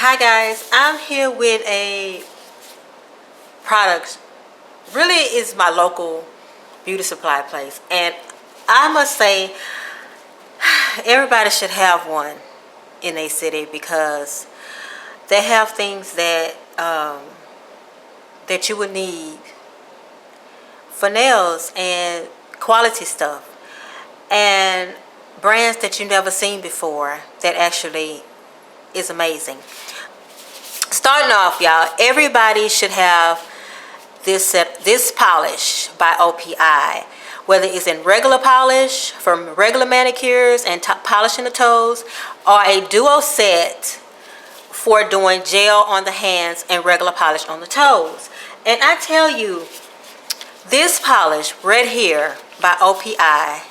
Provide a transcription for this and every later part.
Hi guys, I'm here with a product. Really is my local beauty supply place, and I must say everybody should have one in a city because they have things that that you would need for nails and quality stuff and brands that you never seen before that actually is amazing. Starting off, y'all, everybody should have this polish by OPI, whether it's in regular polish from regular manicures and polishing the toes, or a duo set for doing gel on the hands and regular polish on the toes. And I tell you, this polish right here by OPI,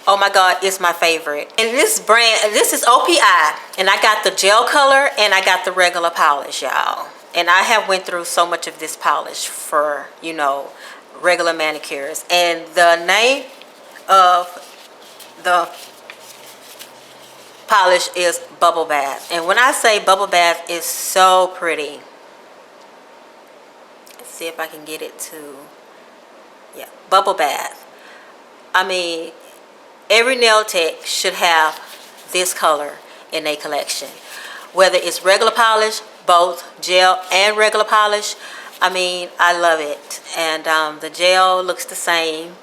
oh my god, it's my favorite. And this brand, this is OPI, and I got the gel color and I got the regular polish, y'all. And I have went through so much of this polish for, you know, regular manicures. And the name of the polish is Bubble Bath. And when I say Bubble Bath, it's so pretty. Let's see if I can get it to, yeah, Bubble Bath. I mean, every nail tech should have this color in their collection. Whether it's regular polish, both gel and regular polish, I mean, I love it. And the gel looks the same.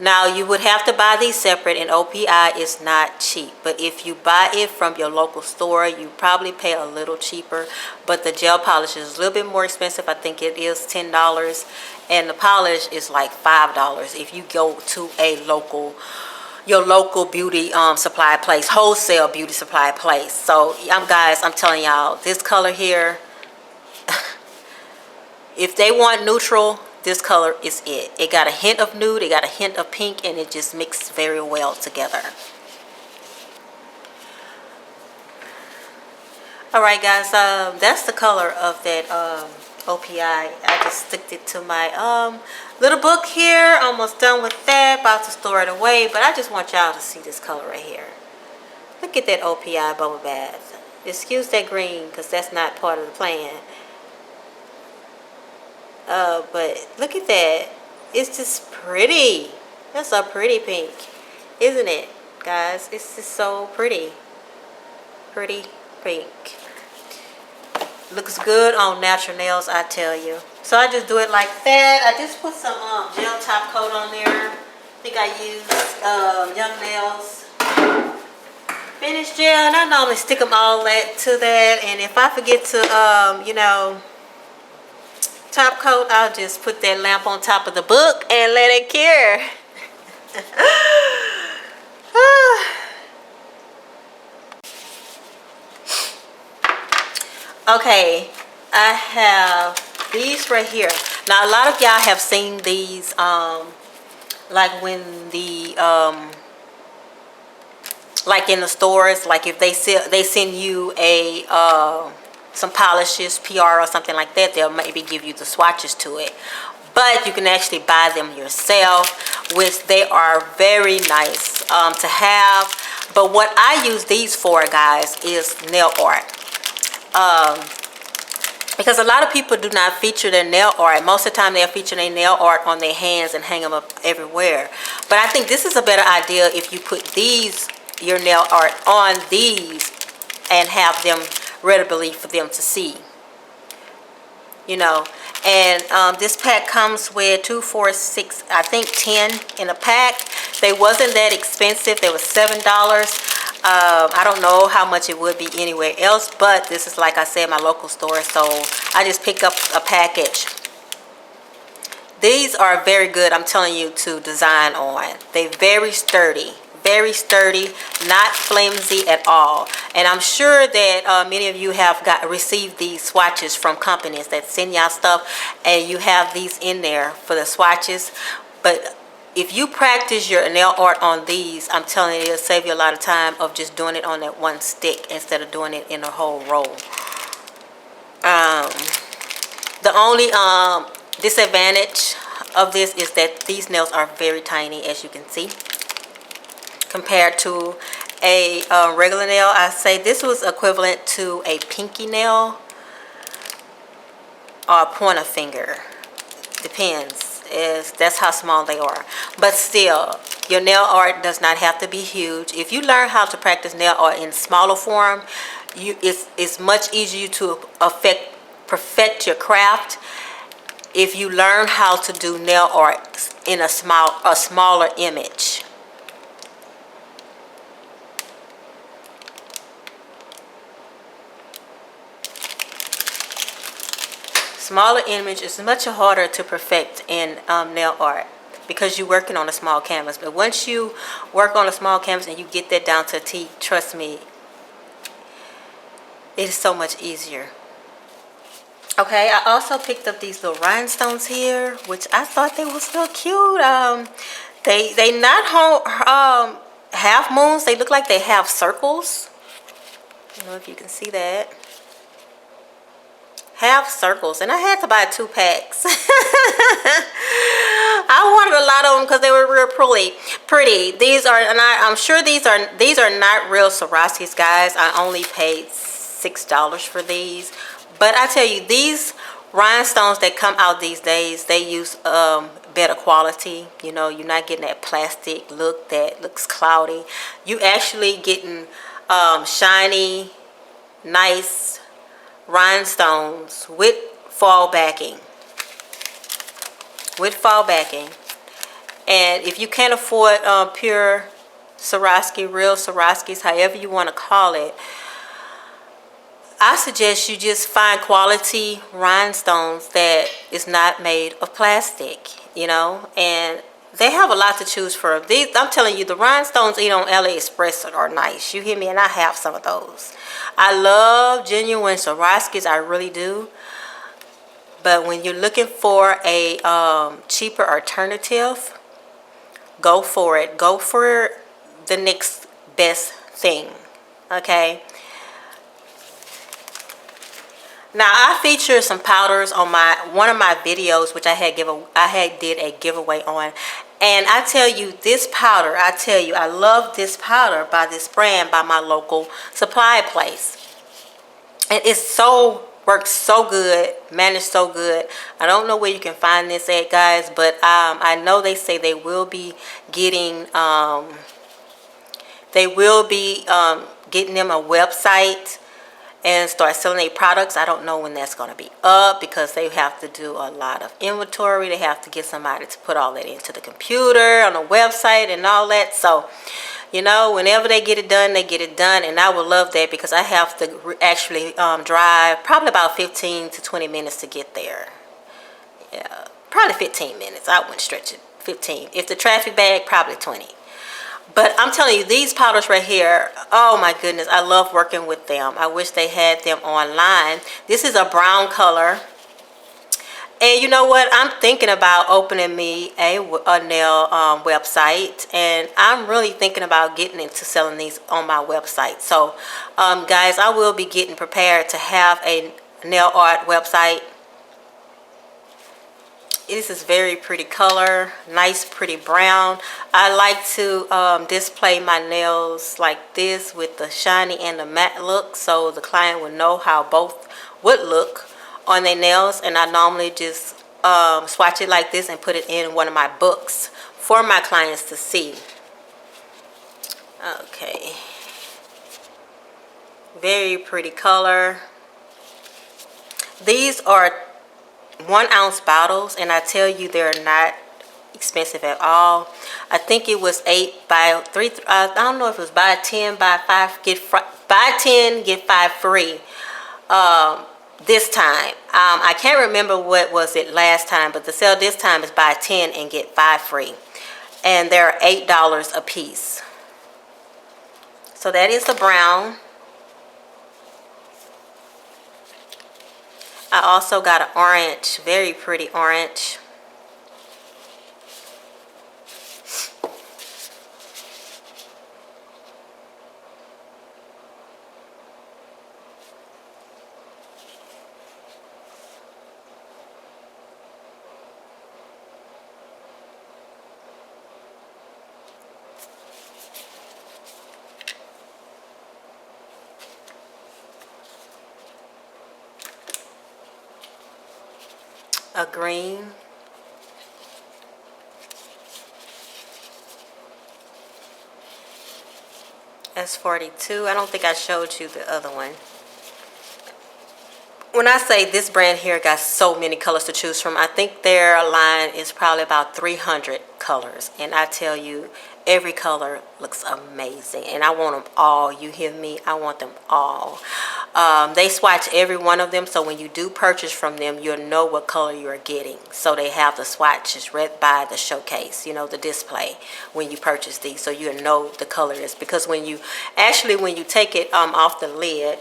Now, you would have to buy these separate, and OPI is not cheap. But if you buy it from your local store, you probably pay a little cheaper. But the gel polish is a little bit more expensive. I think it is $10. And the polish is like $5 if you go to your local beauty supply place, wholesale beauty supply place. So guys, I'm telling y'all, this color here, if they want neutral, this color is it. It got a hint of nude, it got a hint of pink, and it just mixed very well together. Alright guys, that's the color of that OPI. I just sticked it to my little book here. Almost done with that, about to store it away, but I just want y'all to see this color right here. Look at that OPI Bubble Bath. Excuse that green because that's not part of the plan. But look at that. It's just pretty. That's a pretty pink, isn't it, guys? It's just so pretty. Pretty pink. Looks good on natural nails, I tell you. So I just do it like that. I just put some gel top coat on there. I think I used Young Nails finish gel, and I normally stick them all to that. And if I forget to you know, top coat, I'll just put that lamp on top of the book and let it cure. Okay, I have these right here. Now a lot of y'all have seen these like when the like in the stores, like if they send you a some polishes, PR or something like that, they'll maybe give you the swatches to it. But you can actually buy them yourself, which they are very nice to have. But what I use these for, guys, is nail art. Because a lot of people do not feature their nail art. Most of the time they'll feature their nail art on their hands and hang them up everywhere. But I think this is a better idea if you put your nail art on these and have them readily for them to see. You know, and this pack comes with 2, 4, 6, I think 10 in a pack. They wasn't that expensive. They were $7. I don't know how much it would be anywhere else, but this is, like I said, my local store, so I just picked up a package. These are very good, I'm telling you, to design on. They're very sturdy, not flimsy at all. And I'm sure that many of you have received these swatches from companies that send y'all stuff, and you have these in there for the swatches. But if you practice your nail art on these, I'm telling you, it'll save you a lot of time of just doing it on that one stick instead of doing it in a whole roll. The only disadvantage of this is that these nails are very tiny, as you can see, compared to a regular nail, I say this was equivalent to a pinky nail or a pointer finger. Depends. That's how small they are. But still, your nail art does not have to be huge. If you learn how to practice nail art in smaller form, it's much easier to perfect your craft if you learn how to do nail art in a smaller image. Smaller image is much harder to perfect in nail art because you're working on a small canvas. But once you work on a small canvas and you get that down to a T, trust me, it is so much easier. Okay, I also picked up these little rhinestones here, which I thought they were so cute. They not half moons. They look like they have circles. I don't know if you can see that. Half circles, and I had to buy 2 packs. I wanted a lot of them because they were real pretty. These are, and I'm sure these are not real Swarovskis, guys. I only paid $6 for these, but I tell you, these rhinestones that come out these days, they use better quality. You know, you're not getting that plastic look that looks cloudy. You actually getting shiny, nice rhinestones with fall backing. And if you can't afford pure Swarovski, real Swarovskis, however you want to call it, I suggest you just find quality rhinestones that is not made of plastic, you know, and they have a lot to choose from. These, I'm telling you, the rhinestones on AliExpress are nice. You hear me? And I have some of those. I love genuine Swarovskis, I really do. But when you're looking for a cheaper alternative, go for it. Go for the next best thing. Okay. Now I featured some powders on one of my videos, which I had did a giveaway on, and I tell you, this powder, I love this powder by this brand, by my local supply place, and works so good, managed so good. I don't know where you can find this at, guys, but I know they say they will be getting getting them a website and start selling their products. I don't know when that's going to be up because they have to do a lot of inventory. They have to get somebody to put all that into the computer, on the website and all that. So, you know, whenever they get it done, they get it done. And I would love that because I have to actually drive probably about 15 to 20 minutes to get there. Yeah, probably 15 minutes. I wouldn't stretch it. 15. If the traffic bad, probably 20. But I'm telling you, these powders right here, oh my goodness, I love working with them. I wish they had them online. This is a brown color. And you know what? I'm thinking about opening me a nail website. And I'm really thinking about getting into selling these on my website. So, guys, I will be getting prepared to have a nail art website. This is very pretty color, nice pretty brown. I like to display my nails like this with the shiny and the matte look, so the client will know how both would look on their nails. And I normally just swatch it like this and put it in one of my books for my clients to see. Okay, very pretty color. These are 1 ounce bottles, and I tell you, they're not expensive at all. I think it was 8 by 3. I don't know if it was buy 10 buy 5 buy 10 get 5 free. This time, I can't remember what was it last time, but the sale this time is buy 10 and get 5 free, and they're $8 a piece. So that is the brown. I also got an orange, very pretty orange. a green. That's 42. I don't think I showed you the other one. When I say this brand here got so many colors to choose from, I think their line is probably about 300 colors. And I tell you, every color looks amazing. And I want them all. You hear me? I want them all. They swatch every one of them. So when you do purchase from them, you'll know what color you're getting. So they have the swatches right by the showcase, you know, the display when you purchase these. So you'll know the color is. Because when you take it off the lid,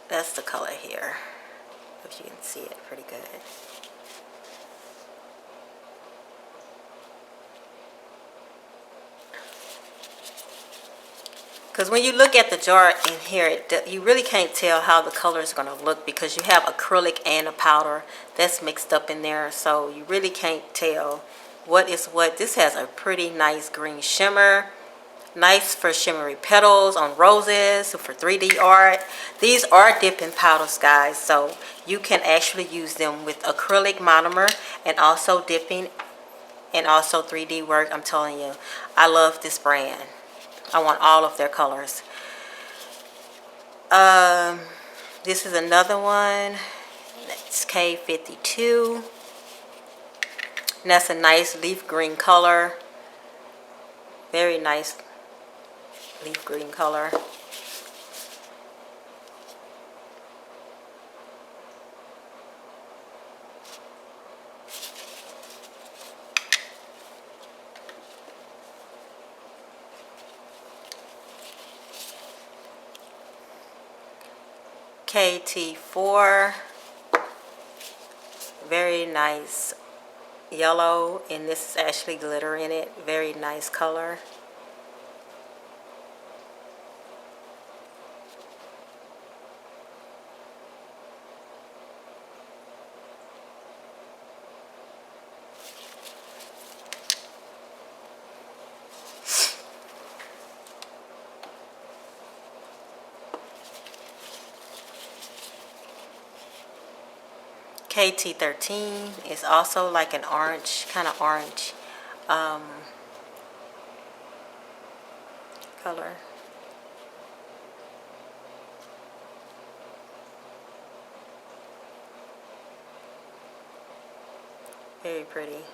that's the color here, if you can see it pretty good. Because when you look at the jar in here, you really can't tell how the color is going to look because you have acrylic and a powder that's mixed up in there. So you really can't tell what is what. This has a pretty nice green shimmer. Nice for shimmery petals on roses for 3D art. These are dipping powders, guys, so you can actually use them with acrylic monomer and also dipping and also 3D work. I'm telling you, I love this brand. I want all of their colors. This is another one. That's K52. And that's a nice leaf green color. Very nice leaf green color. KT4, very nice yellow, and this is actually glitter in it. Very nice color. KT13 is also like an orange, kind of orange color. Very pretty.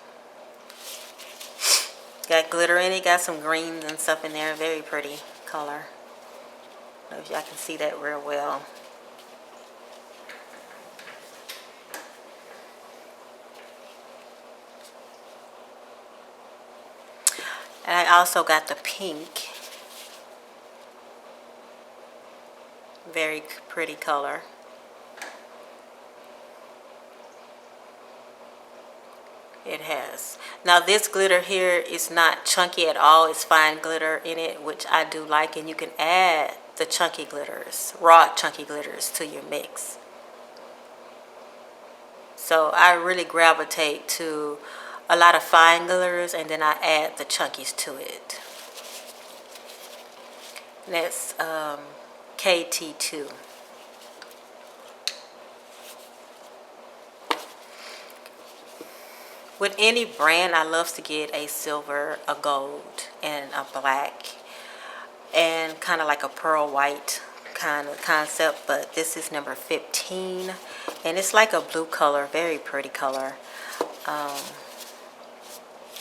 Got glitter in it, got some greens and stuff in there. Very pretty color. I don't know if y'all can see that real well. And I also got the pink. Very pretty color. It has. Now this glitter here is not chunky at all. It's fine glitter in it, which I do like. And you can add the chunky glitters, raw chunky glitters to your mix. So I really gravitate to a lot of fine glitters, and then I add the chunkies to it. That's KT2. With any brand, I love to get a silver, a gold, and a black, and kind of like a pearl white kind of concept. But this is number 15, and it's like a blue color, very pretty color.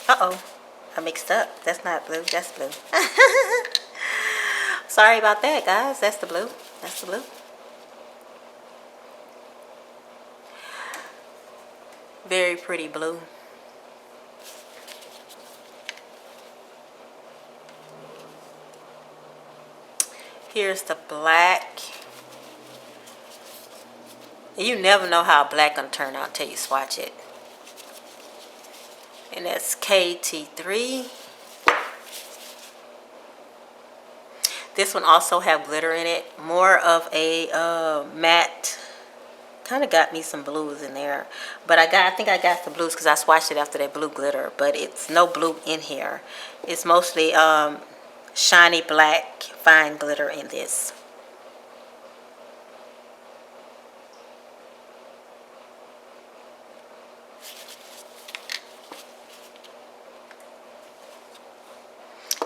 Uh-oh, I mixed up. That's not blue, that's blue. Sorry about that, guys. That's the blue. That's the blue. Very pretty blue. Here's the black. You never know how black gonna turn out till you swatch it. And that's KT3. This one also have glitter in it. More of a matte. Kind of got me some blues in there. But I think I got the blues because I swatched it after that blue glitter. But it's no blue in here. It's mostly shiny black fine glitter in this.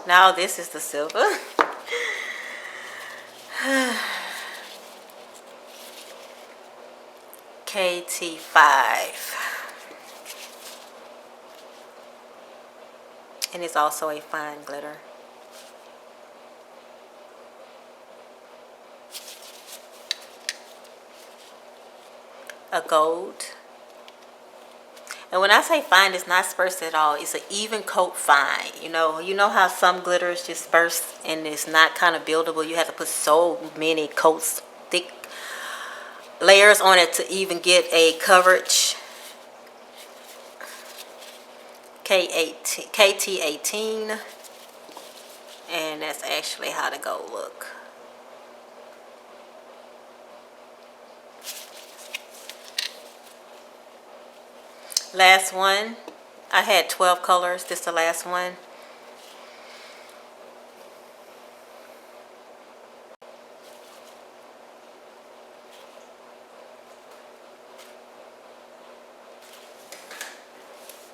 now this is the silver. KT5. And it's also a fine glitter. A gold. And when I say fine, it's not dispersed at all. It's an even coat fine. You know how some glitters just burst and it's not kind of buildable. You have to put so many coats, thick layers on it to even get a coverage. KT18. And that's actually how the gold look. Last one. I had 12 colors. This is the last one.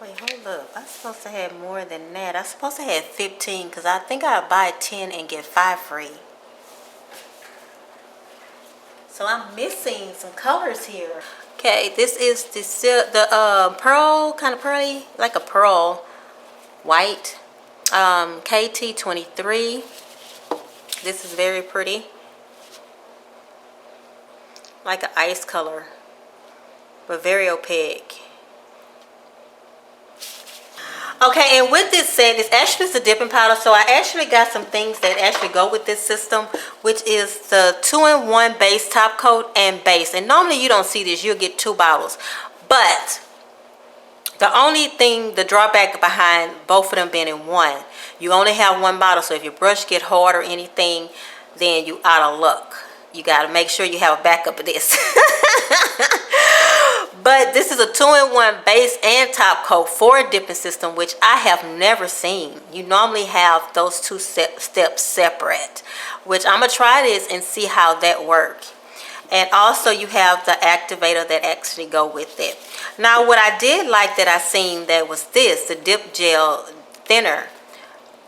Wait, hold up. I'm supposed to have more than that. I'm supposed to have 15 because I think I buy 10 and get 5 free. So I'm missing some colors here. Okay, this is the pearl, kind of pearly, like a pearl white. KT23. This is very pretty. Like an ice color, but very opaque. Okay, and with this set, it's actually the dipping powder. So I actually got some things that actually go with this system, which is the 2-in-1 base top coat and base. And normally you don't see this, you'll get 2 bottles. But the only thing, the drawback behind both of them being in one, you only have 1 bottle. So if your brush get hard or anything, then you out of luck. You got to make sure you have a backup of this. But this is a 2-in-1 base and top coat for a dipping system, which I have never seen. You normally have those 2 steps separate, which I'm going to try this and see how that works. And also you have the activator that actually go with it. Now what I did like that I seen that was this, the dip gel thinner,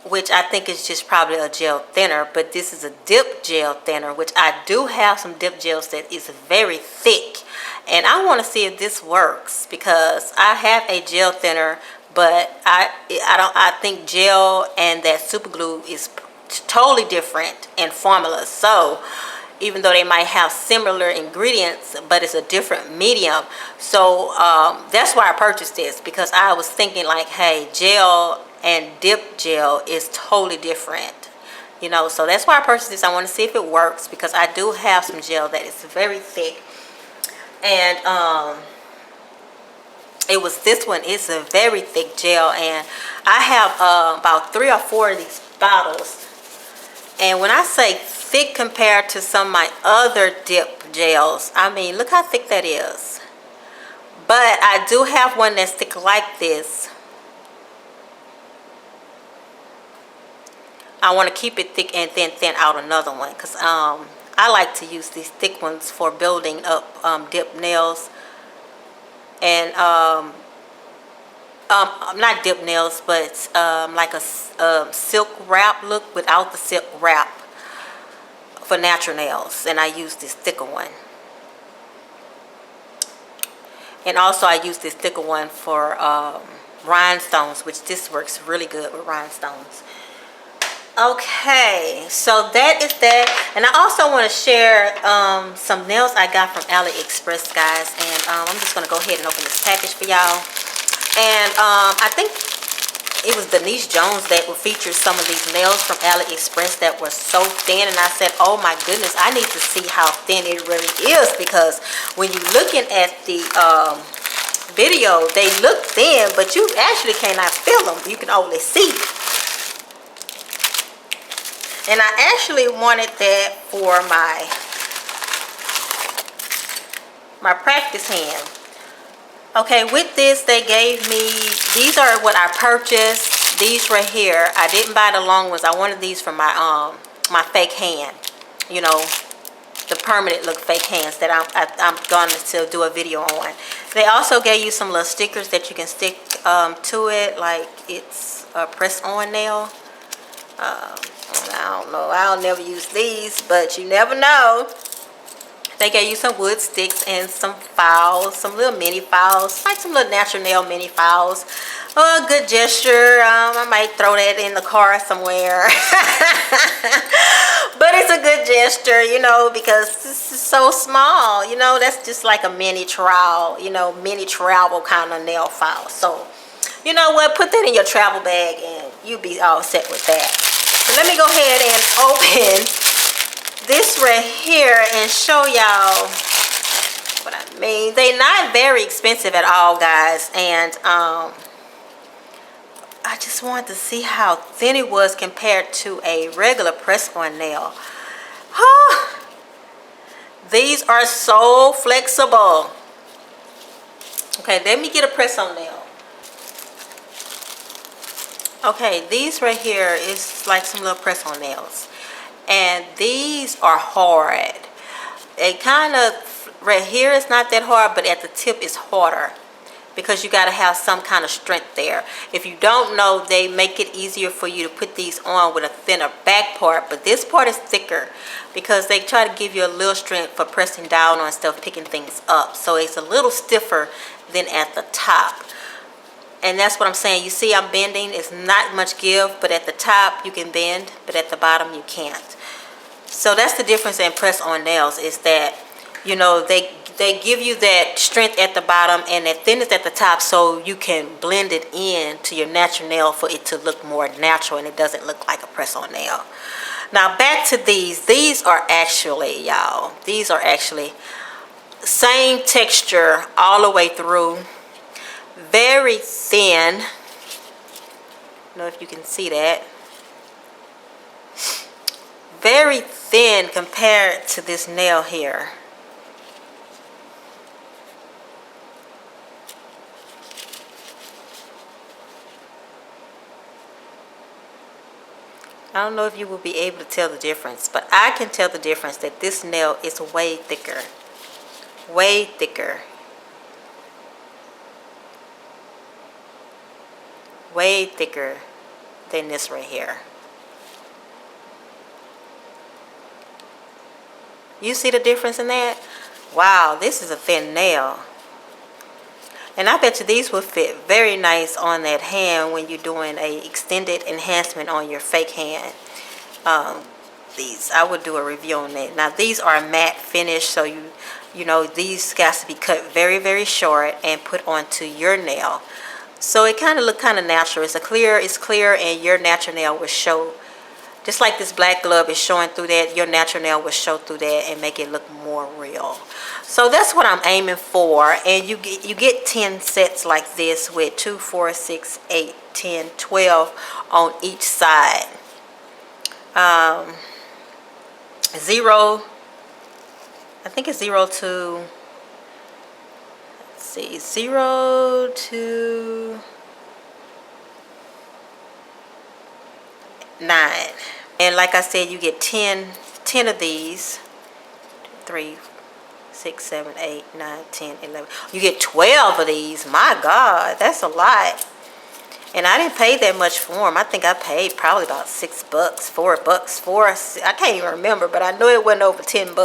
which I think is just probably a gel thinner, but this is a dip gel thinner, which I do have some dip gels that is very thick. And I want to see if this works because I have a gel thinner, but I think gel and that super glue is totally different in formula. So even though they might have similar ingredients, but it's a different medium. So that's why I purchased this, because I was thinking like, hey, gel and dip gel is totally different. So that's why I purchased this. I want to see if it works because I do have some gel that is very thick. And it was this one. It's a very thick gel, and I have about 3 or 4 of these bottles. And when I say thick compared to some of my other dip gels, I mean, look how thick that is. But I do have one that's thick like this. I want to keep it thick and then thin out another one because I like to use these thick ones for building up dip nails. And not dip nails, but like a silk wrap look without the silk wrap for natural nails. And I use this thicker one. And also I use this thicker one for rhinestones, which this works really good with rhinestones. Okay, so that is that. And I also want to share some nails I got from AliExpress, guys. And I'm just going to go ahead and open this package for y'all. And I think it was Denise Jones that would feature some of these nails from AliExpress that were so thin. And I said, oh my goodness, I need to see how thin it really is. Because when you're looking at the video, they look thin, but you actually cannot feel them. You can only see. And I actually wanted that for my practice hand. Okay, with this, they gave me, these are what I purchased. These right here. I didn't buy the long ones. I wanted these for my my fake hand. You know, the permanent look fake hands that I'm going to do a video on. They also gave you some little stickers that you can stick to it, like it's a press-on nail. I don't know. I'll never use these, but you never know. They gave you some wood sticks and some files, some little mini files, like some little natural nail mini files. Oh, a good gesture. I might throw that in the car somewhere. But it's a good gesture, you know, because this is so small. You know, that's just like a mini trowel, you know, mini travel kind of nail file. So, you know what? Put that in your travel bag and you'll be all set with that. So let me go ahead and open this right here and show y'all what I mean. They're not very expensive at all, guys, and I just wanted to see how thin it was compared to a regular press-on nail. These are so flexible. Okay, let me get a press-on nail. Okay, these right here is like some little press-on nails. And these are hard. They kind of, right here it's not that hard, but at the tip it's harder because you got to have some kind of strength there. If you don't know, they make it easier for you to put these on with a thinner back part, but this part is thicker because they try to give you a little strength for pressing down on stuff, picking things up. So it's a little stiffer than at the top. And that's what I'm saying. You see I'm bending. It's not much give, but at the top you can bend, but at the bottom you can't. So that's the difference in press-on nails, is that, you know, they give you that strength at the bottom and that thinness at the top, so you can blend it in to your natural nail for it to look more natural and it doesn't look like a press-on nail. Now back to these. These are actually, y'all, these are actually same texture all the way through. Very thin. I don't know if you can see that. Very thin compared to this nail here. I don't know if you will be able to tell the difference, but I can tell the difference that this nail is way thicker. Way thicker. Way thicker than this right here. You see the difference in that? Wow, this is a thin nail. And I bet you these will fit very nice on that hand when you're doing a extended enhancement on your fake hand. These, I would do a review on that. Now these are matte finish, so you know these got to be cut very, very short and put onto your nail. So it kind of look kind of natural. It's clear, and your natural nail will show. Just like this black glove is showing through that, your natural nail will show through that and make it look more real. So that's what I'm aiming for. And you get 10 sets like this with 2, 4, 6, 8, 10, 12 on each side. 0, I think it's 0 to, let's see, 0 to 9. And like I said, you get 10 of these. 3, 6, 7, 8, 9, 10, 11. You get 12 of these. My God, that's a lot. And I didn't pay that much for them. I think I paid probably about $6, $4, I can't even remember, but I know it wasn't over $10.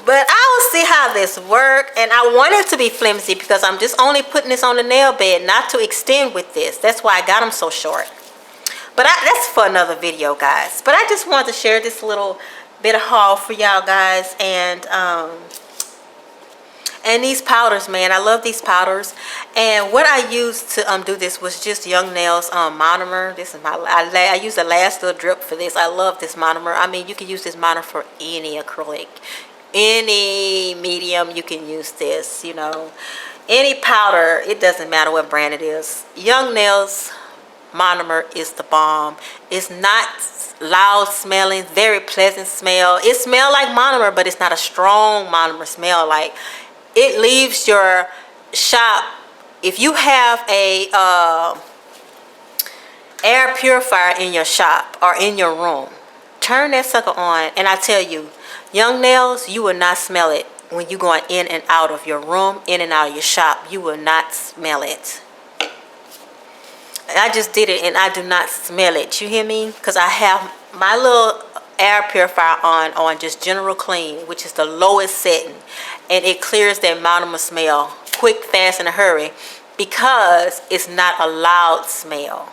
But I will see how this works. And I want it to be flimsy because I'm just only putting this on the nail bed, not to extend with this. That's why I got them so short. But that's for another video, guys. But I just wanted to share this little bit of haul for y'all guys. And these powders, man, I love these powders. And what I used to do this was just Young Nails monomer. This is I use the last little drip for this. I love this monomer. I mean, you can use this monomer for any acrylic, any medium. You can use this, you know, any powder. It doesn't matter what brand it is. Young Nails monomer is the bomb. It's not loud smelling, very pleasant smell. It smells like monomer, but it's not a strong monomer smell. Like, it leaves your shop. If you have a air purifier in your shop or in your room, turn that sucker on, and I tell you, Young Nails, you will not smell it when you're going in and out of your room, in and out of your shop. You will not smell it. I just did it and I do not smell it. You hear me? Because I have my little air purifier on just general clean, which is the lowest setting, and it clears that monomer smell quick, fast, in a hurry, because it's not a loud smell.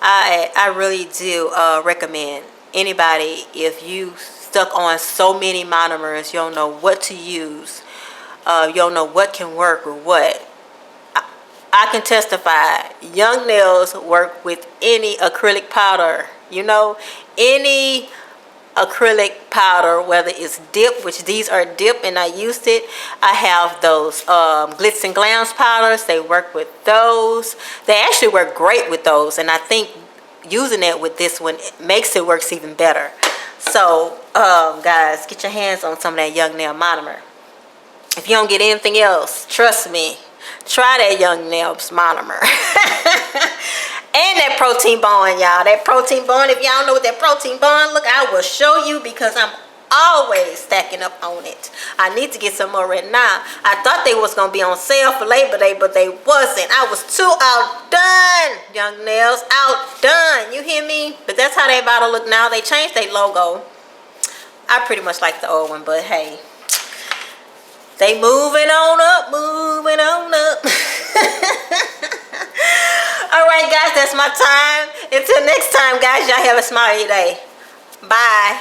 I really do recommend anybody, if you stuck on so many monomers, you don't know what to use, you don't know what can work or what. I can testify, Young Nails work with any acrylic powder, any acrylic powder, whether it's dip, which these are dip and I used it. I have those glitz and glams powders. They work with those. They actually work great with those, and I think using it with this one, it makes it works even better. So guys, get your hands on some of that Young Nail monomer. If you don't get anything else, trust me, try that Young Nails monomer. And that protein bond, y'all. That protein bond, if y'all know what that protein bond look, I will show you, because I'm always stacking up on it. I need to get some more right now. I thought they was going to be on sale for Labor Day, but they wasn't. I was too outdone, Young Nails. Outdone. You hear me? But that's how they bottle look now. They changed their logo. I pretty much like the old one, but hey. They moving on up, moving on up. Alright guys, that's my time. Until next time guys, y'all have a smiley day. Bye.